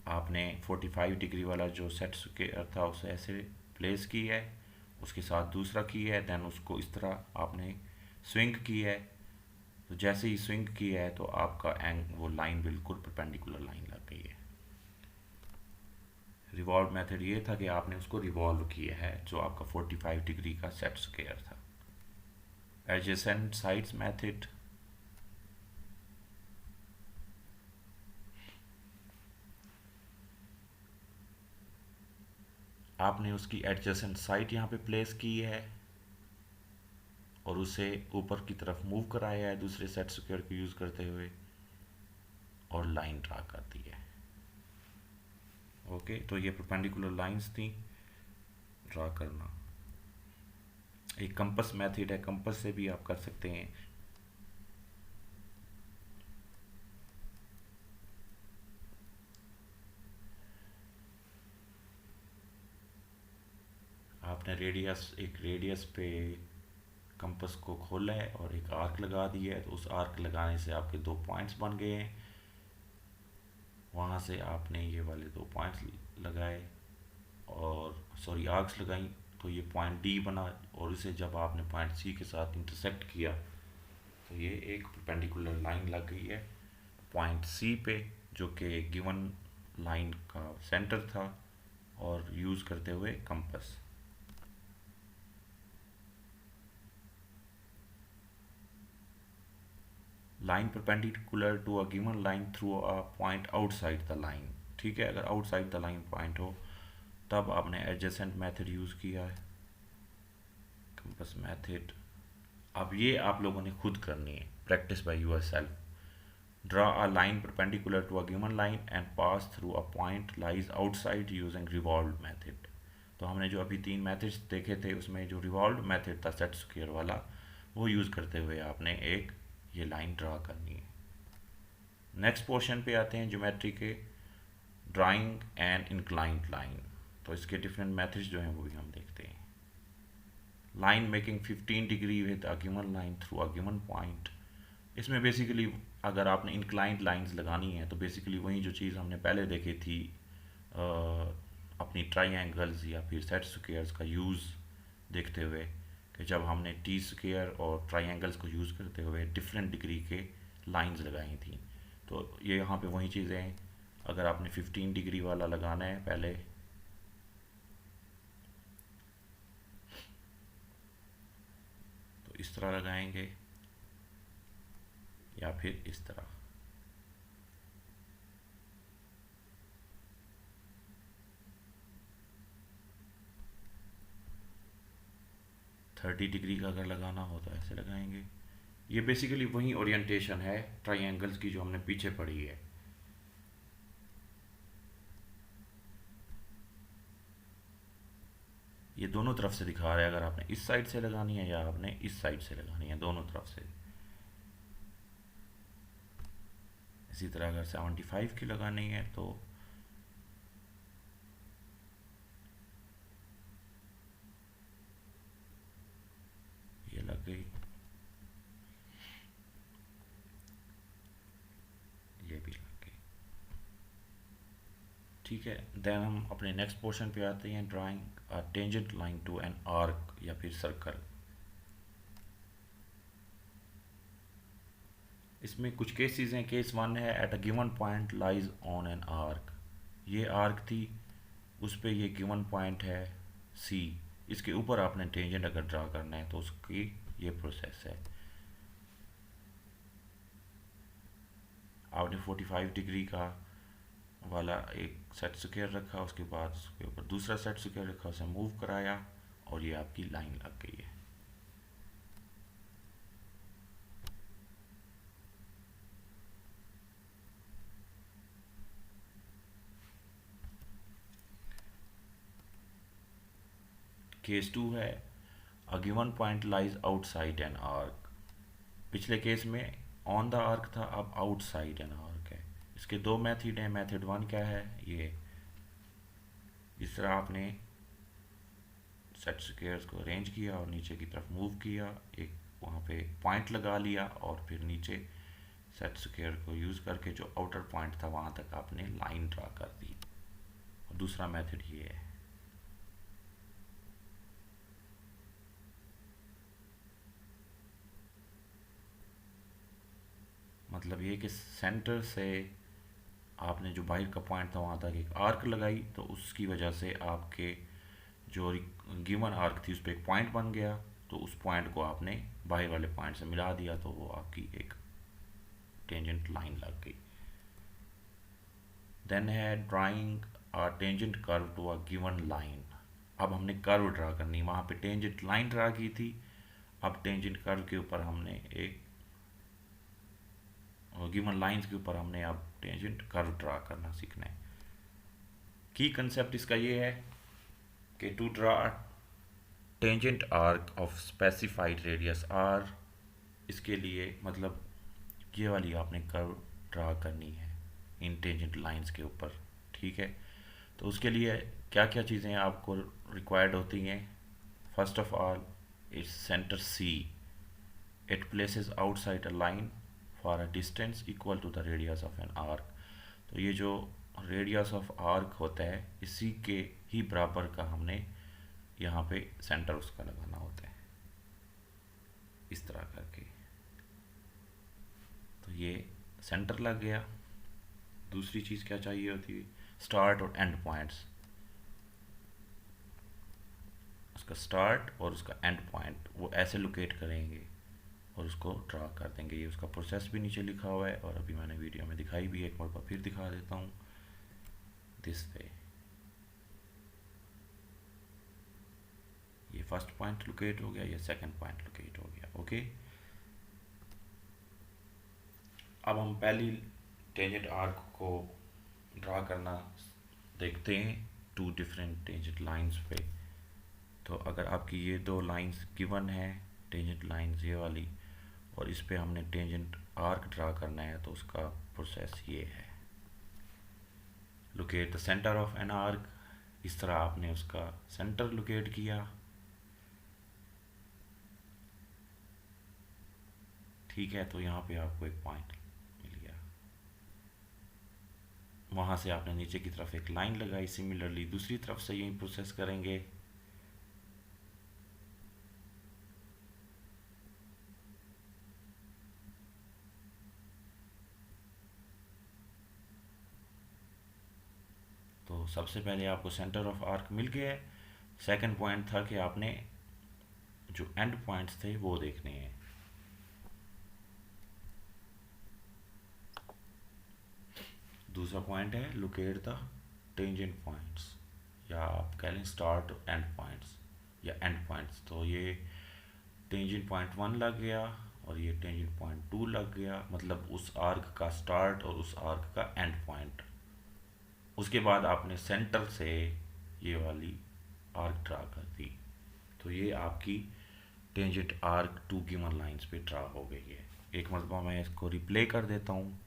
आपने 45 डिग्री वाला जो सेट स्क्वायर था उसे ऐसे प्लेस की है, उसके साथ दूसरा की है, देन उसको इस तरह आपने स्विंग की है। तो जैसे ही स्विंग की है तो आपका वो लाइन बिल्कुल परपेंडिकुलर लाइन लग गई है। रिवॉल्व मेथड ये था कि आपने उसको रिवॉल्व किया है जो आपका 45 डिग्री का सेट स्क्वायर था। एडजेसेंट साइड्स मेथड, आपने उसकी एडजेसेंट साइड यहाँ पे प्लेस की है और उसे ऊपर की तरफ मूव कराया है दूसरे सेट स्क्वायर को यूज़ करते हुए और लाइन ड्रा कर दी है। ओके, तो ये परपेंडिकुलर लाइंस थी ड्रा करना। एक कंपास मेथड है, कंपास से भी आप कर सकते हैं। आपने एक रेडियस पे कंपास को खोला है और एक आर्क लगा दिया है, तो उस आर्क लगाने से आपके दो पॉइंट्स बन गए हैं। वहाँ से आपने ये वाले दो पॉइंट्स लगाए और सॉरी आर्क्स लगाई, तो ये पॉइंट डी बना और इसे जब आपने पॉइंट सी के साथ इंटरसेक्ट किया तो ये एक परपेंडिकुलर लाइन लग गई है पॉइंट सी पे, जो कि गिवन लाइन का सेंटर था, और यूज़ करते हुए compass. Line perpendicular to a given line through a point outside the line, ठीक है, अगर आउटसाइड द लाइन पॉइंट हो तब आपने एडजेसेंट मेथड यूज़ किया है, कंपास मेथड। अब ये आप लोगों ने खुद करनी है, practice by yourself. Draw a line perpendicular to a given line and pass through a point lies outside using revolve method. तो हमने जो अभी 3 मेथड्स देखे थे उसमें जो रिवॉल्व मेथड था सेट स्क्वायर वाला, वो यूज़ करते हुए आपने एक ये लाइन ड्रा करनी है। नेक्स्ट पोर्शन पे आते हैं ज्योमेट्री के, ड्राइंग एन इंक्लाइंड लाइन। तो इसके डिफरेंट मेथड्स जो हैं वो भी हम देखते हैं। Line making 15 degree with a given line through a given point. इसमें बेसिकली अगर आपने इंक्लाइंड लाइंस लगानी है तो बेसिकली वही जो चीज़ हमने पहले देखी थी, अपनी ट्राइंगल्स या फिर सेट स्क्वायर्स का यूज़ देखते हुए, कि जब हमने टी स्क्वायर और ट्राइंगल्स को यूज़ करते हुए डिफरेंट डिग्री के लाइंस लगाई थी। तो ये यहाँ पे वही चीज़ें हैं। अगर आपने 15 डिग्री वाला लगाना है पहले, तो इस तरह लगाएंगे या फिर इस तरह। थर्टी डिग्री का अगर लगाना हो तो ऐसे लगाएंगे। ये बेसिकली वही ओरिएंटेशन है ट्राइंगल्स की जो हमने पीछे पढ़ी है। ये दोनों तरफ से दिखा रहा है, अगर आपने इस साइड से लगानी है या आपने इस साइड से लगानी है, दोनों तरफ से। इसी तरह अगर 75 की लगानी है तो ये लग गई, ये भी लग गई। ठीक है, देन हम अपने नेक्स्ट पोर्शन पे आते हैं, drawing a tangent line to an arc या फिर सर्कल। इसमें कुछ केसेस हैं। केस वन है, at a given point lies on an arc. ये आर्क थी, उस पर ये गिवन पॉइंट है सी, इसके ऊपर आपने टेंजेंट अगर ड्रा करना है तो उसकी ये प्रोसेस है। आपने 45 डिग्री का वाला एक सेट स्क्वायर रखा, उसके बाद उसके ऊपर दूसरा सेट स्क्वायर रखा, उसे मूव कराया और ये आपकी लाइन लग गई है। केस टू है, अ given point lies outside an arc. पिछले केस में ऑन द आर्क था, अब आउटसाइड एन आर्क है। इसके दो मेथड हैं। मेथड वन क्या है, ये इस तरह आपने सेट स्क्वायर्स को अरेंज किया और नीचे की तरफ मूव किया, एक वहाँ पे पॉइंट लगा लिया और फिर नीचे सेट स्क्वायर को यूज़ करके जो आउटर पॉइंट था वहाँ तक आपने लाइन ड्रा कर दी। और दूसरा मेथड ये है। मतलब ये कि सेंटर से आपने जो बाहर का पॉइंट था वहाँ तक एक आर्क लगाई, तो उसकी वजह से आपके जो गिवन आर्क थी उस पर एक पॉइंट बन गया, तो उस पॉइंट को आपने बाहर वाले पॉइंट से मिला दिया, तो वो आपकी एक टेंजेंट लाइन लग गई। देन है drawing a tangent curve to a given line. अब हमने कर्व ड्रा करनी, वहाँ पे टेंजेंट लाइन ड्रा की थी, अब टेंजेंट कर्व के ऊपर हमने एक गिवन लाइंस के ऊपर हमने अब टेंजेंट कर्व ड्रा करना सीखना है। की कंसेप्ट इसका ये है कि to draw tangent arc of specified radius R, इसके लिए मतलब ये वाली आपने कर्व ड्रा करनी है इन टेंजेंट लाइंस के ऊपर। ठीक है, तो उसके लिए क्या क्या चीज़ें आपको रिक्वायर्ड होती हैं। First of all, its centre C, it places outside a line for a distance equal to the radius of an arc. तो ये जो रेडियस ऑफ आर्क होता है, इसी के ही बराबर का हमने यहाँ पे सेंटर उसका लगाना होता है, इस तरह करके। तो ये सेंटर लग गया। दूसरी चीज़ क्या चाहिए होती है, स्टार्ट और एंड पॉइंट्स। उसका स्टार्ट और उसका एंड पॉइंट वो ऐसे लोकेट करेंगे और उसको ड्रा कर देंगे। ये उसका प्रोसेस भी नीचे लिखा हुआ है और अभी मैंने वीडियो में दिखाई भी है, एक बार फिर दिखा देता हूँ। दिस वे, ये फर्स्ट पॉइंट लोकेट हो गया, ये सेकंड पॉइंट लोकेट हो गया। ओके, अब हम पहली टेंजेंट आर्क को ड्रा करना देखते हैं टू डिफरेंट टेंजेंट लाइंस पे। तो अगर आपकी ये दो लाइंस गिवन है, टेंजेंट लाइंस ये वाली, और इस पे हमने टेंजेंट आर्क ड्रा करना है, तो उसका प्रोसेस ये है। Locate the centre of an arc, इस तरह आपने उसका सेंटर लोकेट किया। ठीक है, तो यहाँ पे आपको एक पॉइंट मिल गया, वहाँ से आपने नीचे की तरफ एक लाइन लगाई। सिमिलरली दूसरी तरफ से यही प्रोसेस करेंगे। तो सबसे पहले आपको सेंटर ऑफ आर्क मिल गया है। सेकंड पॉइंट था कि आपने जो एंड पॉइंट्स थे वो देखने हैं। दूसरा पॉइंट है लोकेट द टेंजेंट पॉइंट्स, या आप कह लें स्टार्ट एंड पॉइंट्स या एंड पॉइंट्स। तो ये टेंजेंट पॉइंट 1 लग गया और ये टेंजेंट पॉइंट 2 लग गया, मतलब उस आर्क का स्टार्ट और उस आर्क का एंड पॉइंट। उसके बाद आपने सेंटर से ये वाली आर्क ड्रा कर दी, तो ये आपकी टेंजेंट आर्क 2 गिवन लाइंस पे ड्रा हो गई है। एक मरतबा मैं इसको रिप्ले कर देता हूँ।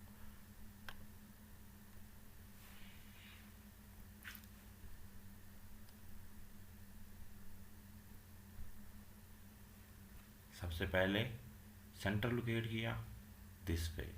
सबसे पहले सेंटर लोकेट किया दिस वे,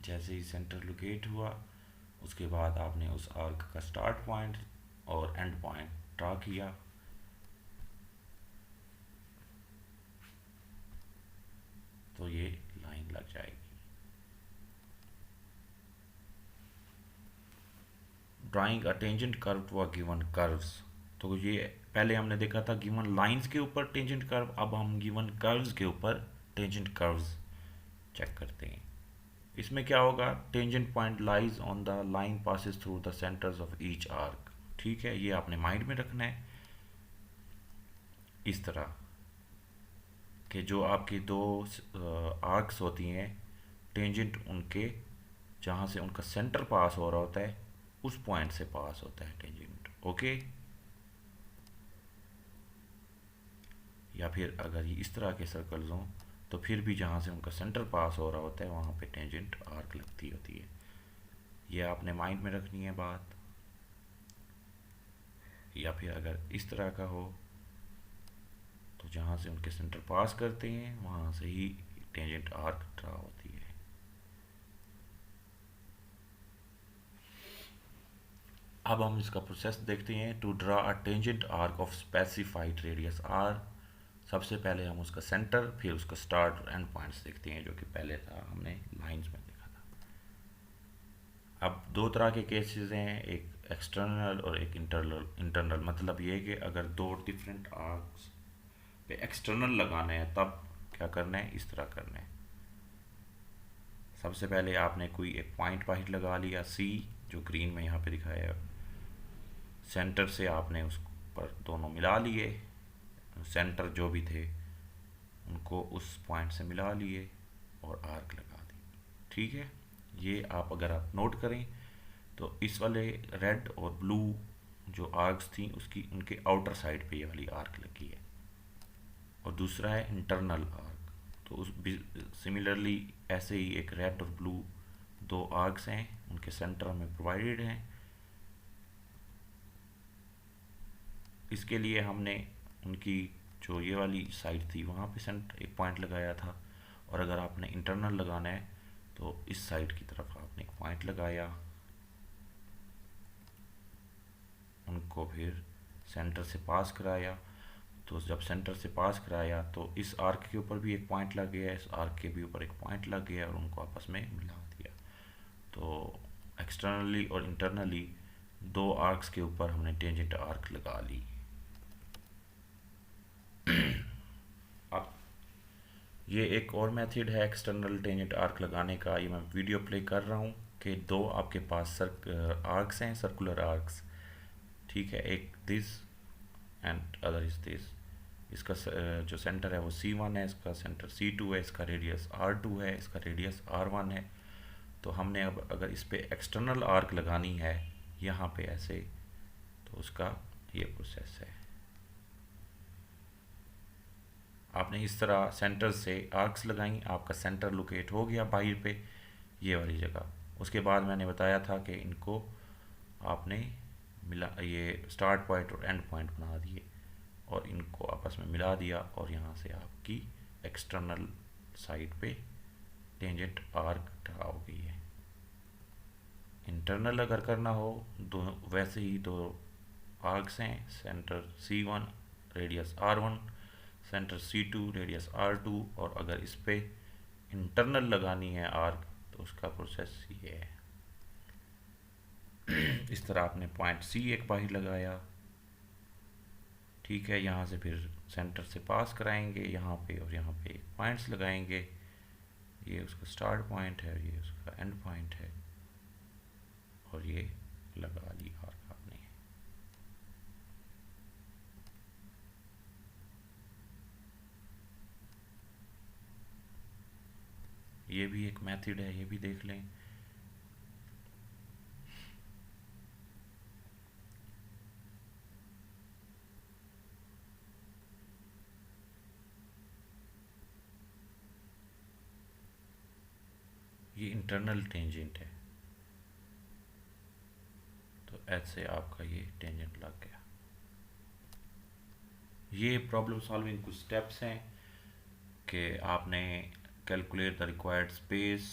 जैसे ही सेंटर लोकेट हुआ उसके बाद आपने उस आर्क का स्टार्ट पॉइंट और एंड पॉइंट ड्रा किया। तो ये लाइन लग जाएगी। Drawing a tangent curve to a given curves, तो ये पहले हमने देखा था गिवन लाइंस के ऊपर टेंजेंट कर्व, अब हम गिवन कर्व्स के ऊपर टेंजेंट कर्व्स चेक करते हैं। इसमें क्या होगा, tangent point lies on the line passes through the centres of each arc. ठीक है, ये आपने माइंड में रखना है इस तरह कि जो आपकी दो आर्क्स होती हैं, टेंजेंट उनके जहाँ से उनका सेंटर पास हो रहा होता है उस पॉइंट से पास होता है टेंजेंट। ओके, या फिर अगर ये इस तरह के सर्कल्स हों तो फिर भी जहाँ से उनका सेंटर पास हो रहा होता है वहाँ पे टेंजेंट आर्क लगती होती है। ये आपने माइंड में रखनी है बात। या फिर अगर इस तरह का हो तो जहाँ से उनके सेंटर पास करते हैं वहाँ से ही टेंजेंट आर्क ड्रा होती है। अब हम इसका प्रोसेस देखते हैं। To draw a tangent arc of specified radius R, सबसे पहले हम उसका सेंटर फिर उसका स्टार्ट और एंड पॉइंट्स देखते हैं, जो कि पहले था हमने लाइंस में देखा था। अब दो तरह के केसेस हैं, एक एक्सटर्नल और एक इंटरनल। इंटरनल मतलब ये कि अगर दो डिफरेंट आर्क्स पे एक्सटर्नल लगाना है तब क्या करना है, इस तरह करना है। सबसे पहले आपने कोई एक पॉइंट बाहर लगा लिया सी, जो ग्रीन में यहाँ पे दिखाया है। सेंटर से आपने उस पर दोनों मिला लिए, सेंटर जो भी थे उनको उस पॉइंट से मिला लिए और आर्क लगा दी। ठीक है, ये आप अगर आप नोट करें तो इस वाले रेड और ब्लू जो आर्क्स थी उसकी उनके आउटर साइड पे ये वाली आर्क लगी है, और दूसरा है इंटरनल आर्क। तो उस सिमिलरली ऐसे ही एक रेड और ब्लू दो आर्क्स हैं, उनके सेंटर में प्रोवाइडेड हैं। इसके लिए हमने उनकी जो ये वाली साइड थी वहाँ पे सेंटर एक पॉइंट लगाया था, और अगर आपने इंटरनल लगाना है तो इस साइड की तरफ आपने एक पॉइंट लगाया, उनको फिर सेंटर से पास कराया। तो जब सेंटर से पास कराया तो इस आर्क के ऊपर भी एक पॉइंट लग गया, इस आर्क के भी ऊपर एक पॉइंट लग गया और उनको आपस में मिला दिया। तो एक्सटर्नली और इंटरनली दो आर्क्स के ऊपर हमने टेंजेंट आर्क लगा ली। अब ये एक और मेथड है एक्सटर्नल टेंजेंट आर्क लगाने का, ये मैं वीडियो प्ले कर रहा हूँ कि दो आपके पास आर्क्स हैं, सर्कुलर आर्क्स। ठीक है, एक this and other is this. इसका जो सेंटर है वो C1 है, इसका सेंटर C2 है, इसका रेडियस R2 है, इसका रेडियस R1 है। तो हमने अब अगर इस पे एक्सटर्नल आर्क लगानी है यहाँ पे ऐसे, तो उसका ये प्रोसेस है। आपने इस तरह सेंटर से आर्क्स लगाई, आपका सेंटर लोकेट हो गया बाहर पे ये वाली जगह। उसके बाद मैंने बताया था कि इनको आपने मिला, ये स्टार्ट पॉइंट और एंड पॉइंट बना दिए और इनको आपस में मिला दिया, और यहाँ से आपकी एक्सटर्नल साइड पे टेंजेंट आर्क ड्रा हो गई है। इंटरनल अगर करना हो दो, वैसे ही दो आर्क्स हैं, centre C1 radius R1, centre C2 radius R2, और अगर इस पे इंटरनल लगानी है आर्क तो उसका प्रोसेस ये है। इस तरह आपने पॉइंट C एक बाहर लगाया, ठीक है, यहाँ से फिर सेंटर से पास कराएंगे यहाँ पे, और यहाँ पे पॉइंट्स लगाएंगे। ये उसका स्टार्ट पॉइंट है, ये उसका एंड पॉइंट है, और ये लगा ली आर्क आपने। ये भी एक मेथड है, ये भी देख लें। ये इंटरनल टेंजेंट है, तो ऐसे आपका ये टेंजेंट लग गया। ये प्रॉब्लम सॉल्विंग कुछ स्टेप्स हैं कि आपने calculate the required space,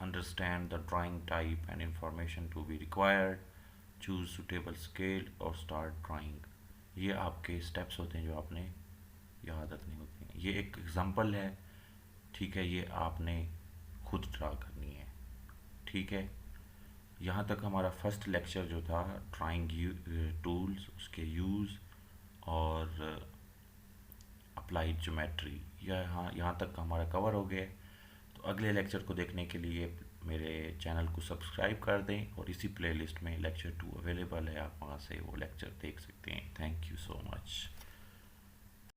understand the drawing type and information to be required, choose suitable scale और स्टार्ट ड्राइंग। ये आपके स्टेप्स होते हैं जो आपने याद रखने होते हैं। ये एक एग्जांपल है, ठीक है, ये आपने खुद ड्रा करनी है, ठीक है। यहाँ तक हमारा फर्स्ट लेक्चर जो था ड्राइंग टूल्स, उसके यूज़ और अप्लाइड ज्योमेट्री, यहाँ तक हमारा कवर हो गया। तो अगले लेक्चर को देखने के लिए मेरे चैनल को सब्सक्राइब कर दें, और इसी प्लेलिस्ट में लेक्चर 2 अवेलेबल है, आप वहाँ से वो लेक्चर देख सकते हैं। Thank you so much.